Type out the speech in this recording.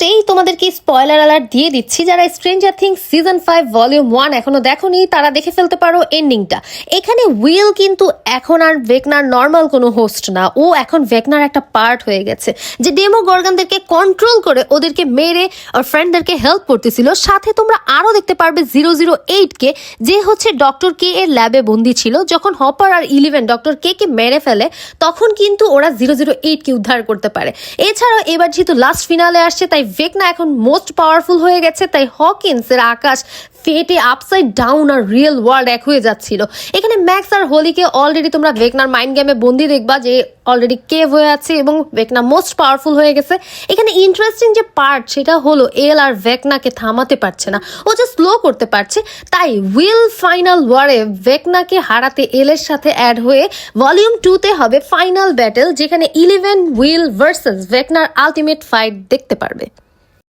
ফার্স্টেই তোমাদেরকে spoiler alert দিয়ে দিচ্ছি, যারা স্ট্রেঞ্জার থিংস সিজন 5 ভলিউম 1 এখনো দেখোনি তারা দেখে ফেলতে পারো এন্ডিংটা। এখানে উইল কিন্তু এখন আর ভেকনার নর্মাল কোনো হোস্ট না, ও এখন ভেকনার একটা পার্ট হয়ে গেছে, যে ডেমোগর্গনদেরকে কন্ট্রোল করে ওদেরকে মেরে আর ফ্রেন্ডদেরকে হেল্প করতেছিল। সাথে তোমরা আরো দেখতে পারবে 008 কে, যে হচ্ছে ডক্টর কে এর ল্যাবে বন্দি ছিল। যখন হপার আর 11 ডক্টর কে কে মেরে ফেলে তখন কিন্তু ওরা 008 কে উদ্ধার করতে পারে। এছাড়াও এবার যেহেতু লাস্ট ফিনালে আসছে, তাই ভেকনা এখন মোস্ট পাওয়ারফুল হয়ে গেছে। তাই হকিন্সের আকাশ ফেটে আপসাইড ডাউন আর রিয়েল ওয়ার্ল্ড এক হয়ে যাচ্ছিল। এখানে ম্যাক্স আর হোলিকে অলরেডি তোমরা ভেকনার মাইন্ড গেমে বন্দি দেখবা, যে অলরেডি কেভ হয়ে আছে এবং ভেকনা মোস্ট পাওয়ারফুল হয়ে গেছে। এখানে ইন্টারেস্টিং যে পার্ট সেটা হলো এল আর ভেকনাকে থামাতে পারছে না, ও যে স্লো করতে পারছে। তাই উইল ফাইনাল ওয়ারে ভেকনাকে হারাতে এলের সাথে অ্যাড হয়ে ভলিউম 2-তে হবে ফাইনাল ব্যাটেল, যেখানে 11 উইল ভার্সেস ভেকনার আলটিমেট ফাইট দেখতে পারবে।